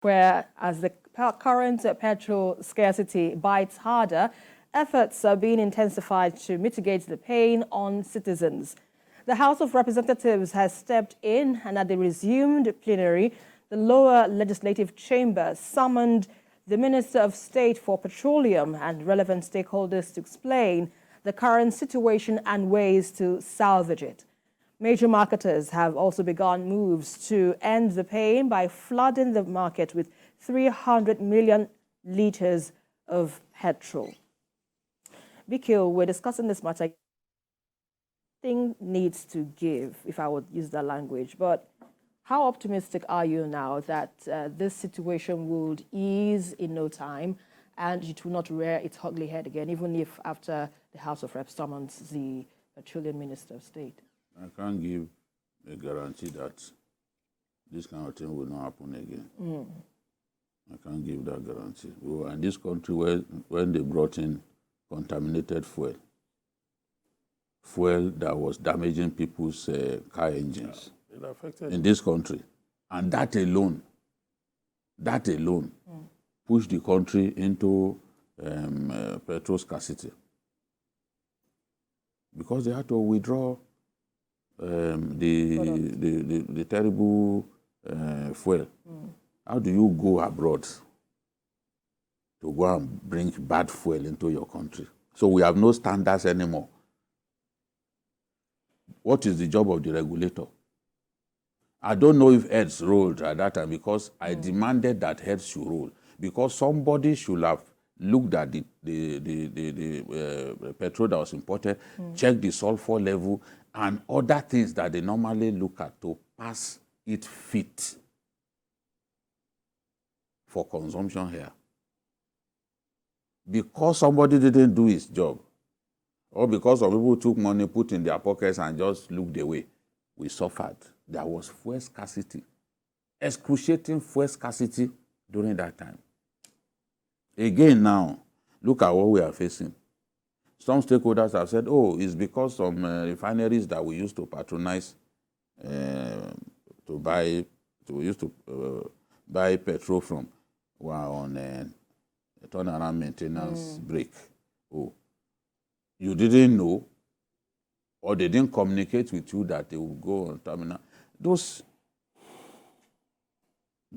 where as the current petrol scarcity bites harder, efforts are being intensified to mitigate the pain on citizens. The House of Representatives has stepped in, and at the resumed plenary, the lower legislative chamber summoned the Minister of State for Petroleum and relevant stakeholders to explain the current situation and ways to salvage it. Major marketers have also begun moves to end the pain by flooding the market with 300 million litres of petrol. Bikil, we're discussing this matter. Thing needs to give, if I would use that language. But how optimistic are you now that this situation would ease in no time and it will not rear its ugly head again, even if after the House of Reps summons the Petroleum Minister of State? I can't give a guarantee that this kind of thing will not happen again. I can't give that guarantee. We were in this country when they brought in contaminated fuel that was damaging people's car engines in this country. And that alone pushed the country into petrol scarcity. Because they had to withdraw the terrible fuel. How do you go abroad to go and bring bad fuel into your country? So we have no standards anymore. What is the job of the regulator? I don't know if heads rolled at that time because I demanded that heads should roll because somebody should have looked at the petrol that was imported, checked the sulfur level, and other things that they normally look at to pass it fit for consumption here. Because somebody didn't do his job, or because some people took money, put in their pockets, and just looked away, we suffered. There was fuel scarcity, excruciating fuel scarcity during that time. Again now, look at what we are facing. Some stakeholders have said, oh, it's because some refineries that we used to patronize buy petrol from were on a turnaround maintenance break. Oh, you didn't know, or they didn't communicate with you that they would go on terminal. Those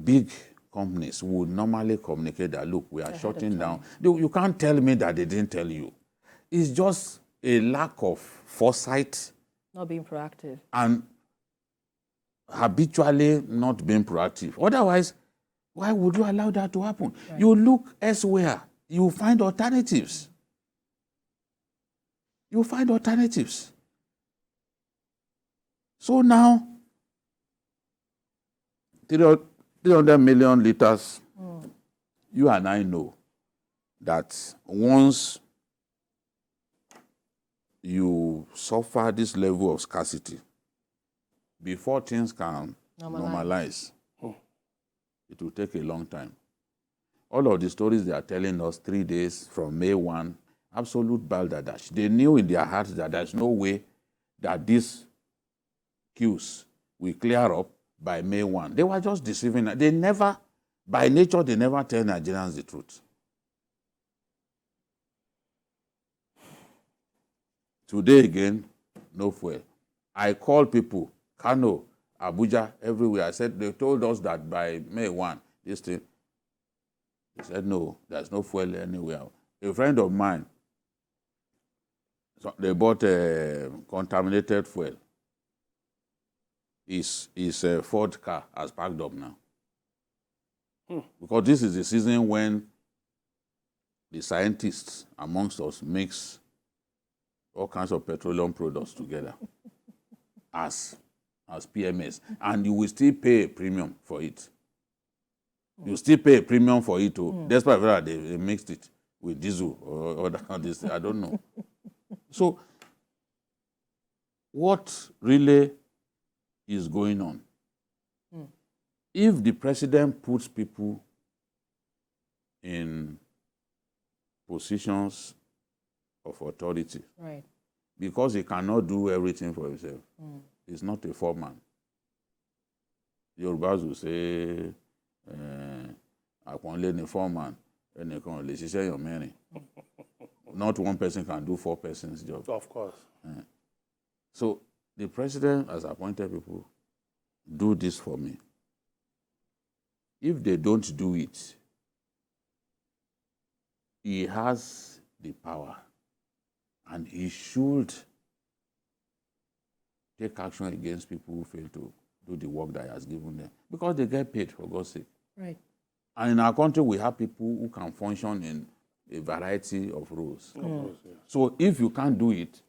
big companies would normally communicate that, look, we are shutting down. You can't tell me that they didn't tell you. It's just a lack of foresight. Not being proactive. And habitually not being proactive. Otherwise, why would you allow that to happen? Right. You look elsewhere. You find alternatives. You find alternatives. So now, 300 million litres, you and I know that once you suffer this level of scarcity, before things can normalize, it will take a long time. All of the stories they are telling us 3 days from May 1, absolute balderdash. They knew in their hearts that there's no way that these queues will clear up by May 1. They were just deceiving. They never, by nature, they never tell Nigerians the truth. Today again, no fuel. I call people, Kano, Abuja, everywhere. I said, they told us that by May 1, this thing. They said, no, there's no fuel anywhere. A friend of mine, so they bought contaminated fuel. His Ford car has packed up now. Because this is the season when the scientists amongst us mix all kinds of petroleum products together as PMS. And you will still pay a premium for it. You still pay a premium for it too. Despite that they mixed it with diesel or this, I don't know. So what really is going on? If the president puts people in positions of authority, right, because he cannot do everything for himself, he's not a foreman. Yorubas will say, Àpọ́nlé ni foreman, ẹnìkan ò lè ṣiṣẹ́ èèyàn mẹ́rin. Not one person can do 4 persons' job. Of course. So the president has appointed people, do this for me. If they don't do it, he has the power and he should take action against people who fail to do the work that he has given them, because they get paid, for God's sake. Right. And in our country, we have people who can function in a variety of roles. So if you can't do it,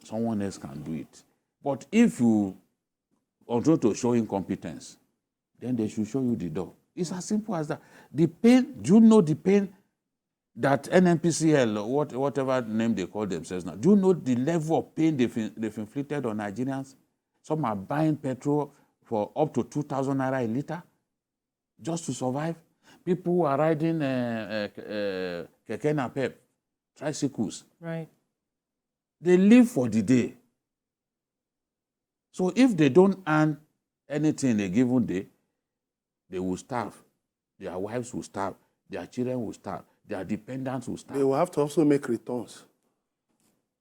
someone else can do it. But if you continue to show incompetence, then they should show you the door. It's as simple as that. The pain, do you know the pain that NNPCL, or whatever name they call themselves now, do you know the level of pain they've inflicted on Nigerians? Some are buying petrol for up to 2,000 naira a litre just to survive. People who are riding keke napep, tricycles. Right. They live for the day. So if they don't earn anything in a given day, they will starve. Their wives will starve. Their children will starve. Their dependents will starve. They will have to also make returns.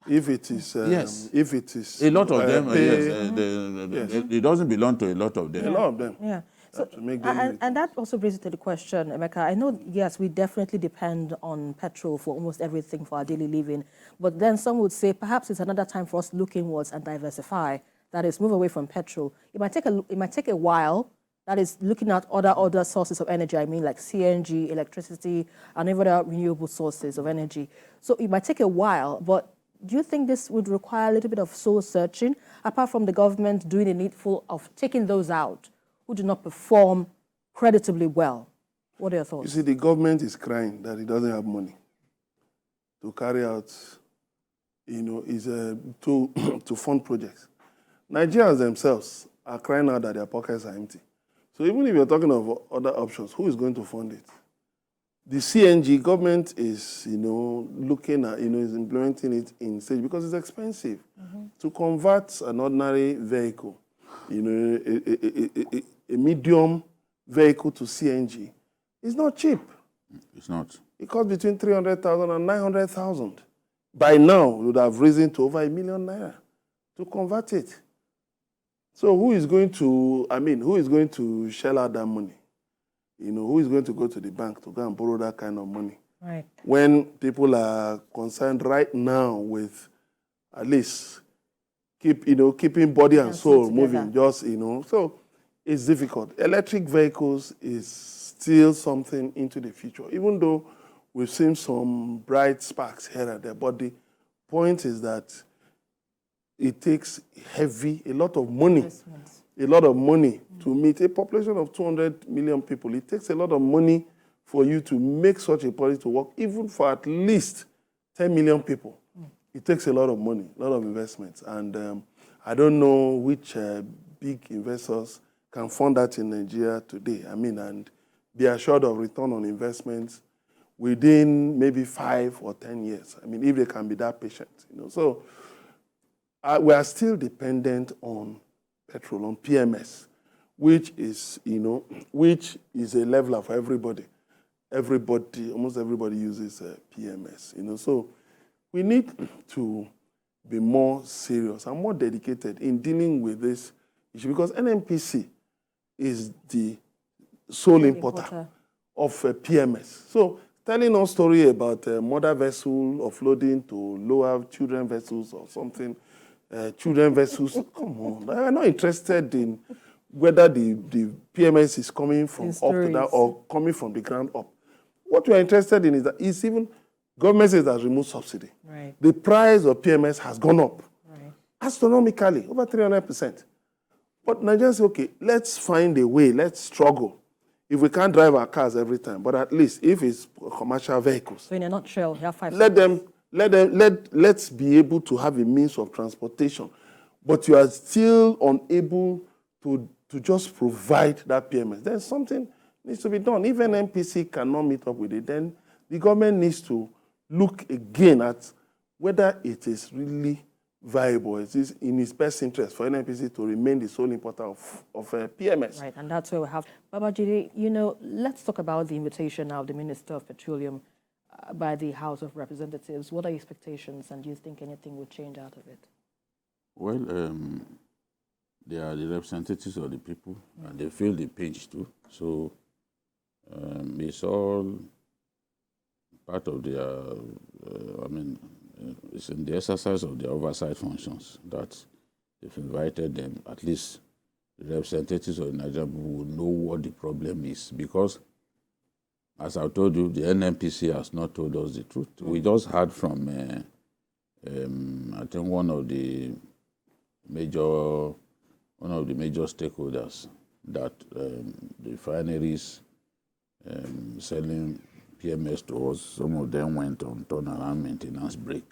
If it is, yes. If it is, a lot of them, yes, it doesn't belong to a lot of them. A lot of them. Yeah. So, to make them and that also brings it to the question, Emeka. I know, yes, we definitely depend on petrol for almost everything for our daily living. But then some would say perhaps it's another time for us to look inwards and diversify. That is, move away from petrol. It might take a while. That is, looking at other sources of energy. I mean, like CNG, electricity, and other renewable sources of energy. So it might take a while, but do you think this would require a little bit of soul searching, apart from the government doing the needful of taking those out who do not perform creditably well? What are your thoughts? You see, the government is crying that it doesn't have money to carry out, to fund projects. Nigerians themselves are crying out that their pockets are empty. So even if you're talking of other options, who is going to fund it? The CNG government is, looking at, is implementing it in stage because it's expensive to convert an ordinary vehicle, a medium vehicle to CNG. It's not cheap. It's not. It costs between 300,000 and 900,000. By now, it would have risen to over 1 million naira to convert it. So who is going to shell out that money? Who is going to go to the bank to go and borrow that kind of money? Right. When people are concerned right now with at least keeping body and soul moving, so it's difficult. Electric vehicles is still something into the future, even though we've seen some bright sparks here and there. But the point is that it takes a lot of money to meet a population of 200 million people. It takes a lot of money for you to make such a policy to work, even for at least 10 million people. It takes a lot of money, a lot of investments. And I don't know which big investors can fund that in Nigeria today. And be assured of return on investments within maybe 5 or 10 years. If they can be that patient. So we are still dependent on petrol, on PMS, which is a leveler for everybody. Almost everybody uses PMS. So we need to be more serious and more dedicated in dealing with this issue, because NNPC is the sole importer of PMS. So telling us story about mother vessel offloading to lower children vessels or something, children vessels, come on. I'm not interested in whether the PMS is coming from up to down or coming from the ground up. What we are interested in is that even government says that removed subsidy. Right. The price of PMS has gone up astronomically, over 300%. But Nigerians say, okay, let's find a way, let's struggle. If we can't drive our cars every time, but at least if it's commercial vehicles. So in a nutshell, you have 5 let's be able to have a means of transportation. But you are still unable to just provide that PMS. Then something needs to be done. If an NPC cannot meet up with it, then the government needs to look again at whether it is really viable. It is in its best interest for NNPC to remain the sole importer of PMS. Right, and that's where we have. Babajide, you know, let's talk about the invitation now of the Minister of Petroleum by the House of Representatives. What are your expectations, and do you think anything will change out of it? Well, they are the representatives of the people, and they feel the pinch too. So it's all part of their, it's in the exercise of their oversight functions that they've invited them. At least the representatives of the Nigerian people will know what the problem is. Because, as I told you, the NNPC has not told us the truth. We just heard from, I think, one of the major stakeholders that the refineries selling PMS to us, some of them went on turnaround maintenance break.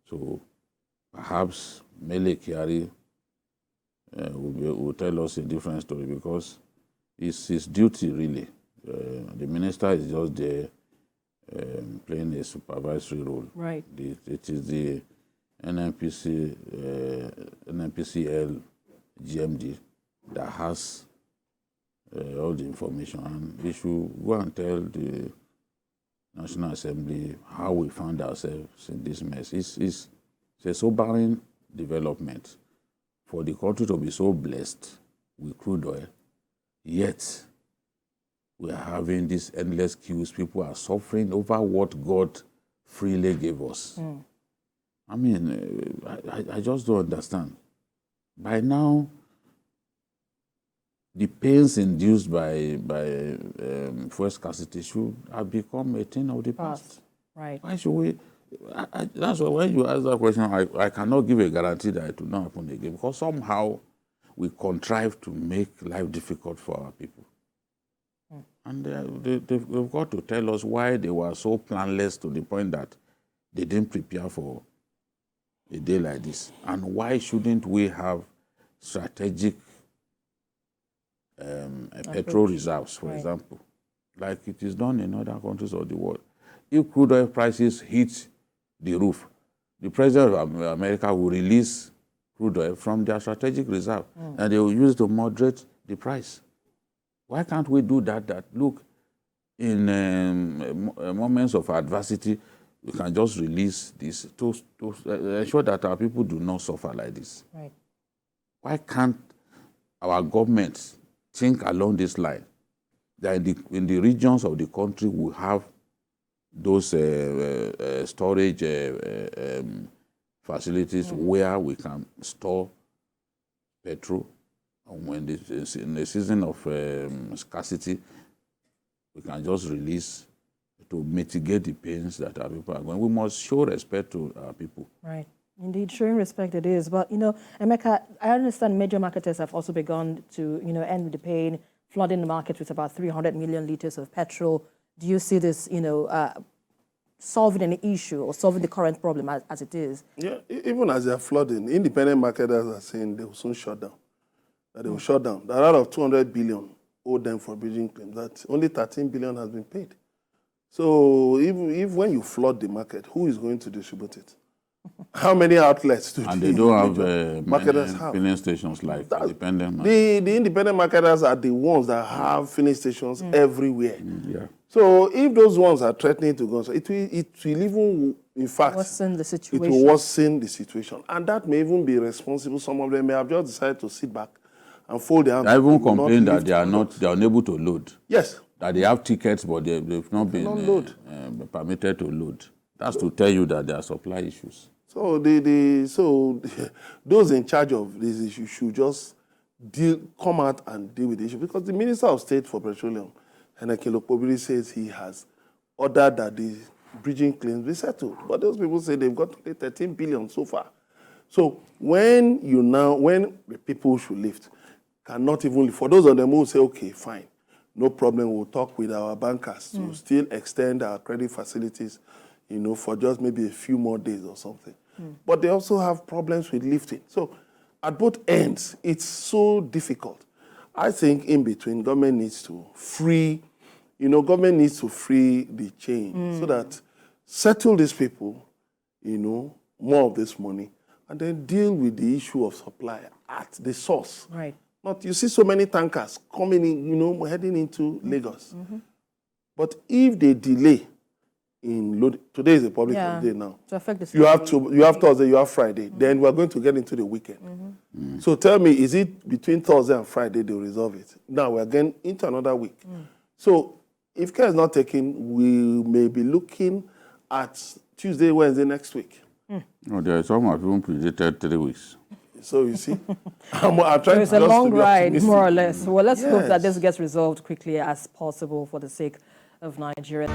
So perhaps Mele Kyari will tell us a different story, because it's his duty really. The minister is just there playing a supervisory role. Right. It is the NNPCL GMD that has all the information, and we should go and tell the National Assembly how we found ourselves in this mess. It's a sobering development for the country to be so blessed with crude oil, yet we are having these endless queues. People are suffering over what God freely gave us. I mean, I just don't understand. By now, the pains induced by fuel scarcity should have become a thing of the past. Right. Why should we? That's why when you ask that question, I cannot give a guarantee that it will not happen again, because somehow we contrive to make life difficult for our people. And they've got to tell us why they were so planless to the point that they didn't prepare for a day like this. And why shouldn't we have strategic petrol reserves, for example, like it is done in other countries of the world? If crude oil prices hit the roof, the president of America will release crude oil from their strategic reserve, and they will use it to moderate the price. Why can't we do that? Look, in moments of adversity, we can just release this to ensure that our people do not suffer like this. Right. Why can't our government think along this line, that in the regions of the country we have those storage facilities where we can store petrol, and when in the season of scarcity, we can just release to mitigate the pains that our people are going. We must show respect to our people. Right. Indeed, showing respect it is. But, Emeka, I understand major marketers have also begun to, end the pain, flooding the market with about 300 million litres of petrol. Do you see this, solving any issue or solving the current problem as it is? Yeah, even as they're flooding, independent marketers are saying they will soon shut down. That they will shut down. That out of 200 billion owed them for bridging claims, that only 13 billion has been paid. So if when you flood the market, who is going to distribute it? How many outlets do and they don't have marketers have? Filling stations like independent marketers. The independent marketers are the ones that have filling stations everywhere. Yeah. So if those ones are threatening to go, it will even, in fact, worsen the situation. It will worsen the situation. And that may even be responsible. Some of them may have just decided to sit back and fold their hands. They even complain that they are unable to load. Yes. That they have tickets, but they've not been permitted to load. That's to tell you that there are supply issues. So those in charge of this issue should just come out and deal with the issue, because the Minister of State for Petroleum, Heneke Lokpobiri, says he has ordered that the bridging claims be settled. But those people say they've got 13 billion so far. So when the people should lift, cannot even lift. For those of them who say, okay, fine, no problem, we'll talk with our bankers to still extend our credit facilities, for just maybe a few more days or something. But they also have problems with lifting. So at both ends, it's so difficult. I think in between, government needs to free the chain so that settle these people, more of this money, and then deal with the issue of supply at the source. Right. Not, you see so many tankers coming in, heading into Lagos. But if they delay in load, today is a public holiday now. To affect the you have Thursday, you have Friday. Then we are going to get into the weekend. So tell me, is it between Thursday and Friday they resolve it? Now we are getting into another week. So if care is not taken, we may be looking at Tuesday, Wednesday next week. No, there are some have even predicted 3 weeks. So you see, I'm trying it's a long ride, optimistic. more or less. Well, let's hope that this gets resolved quickly as possible for the sake of Nigeria.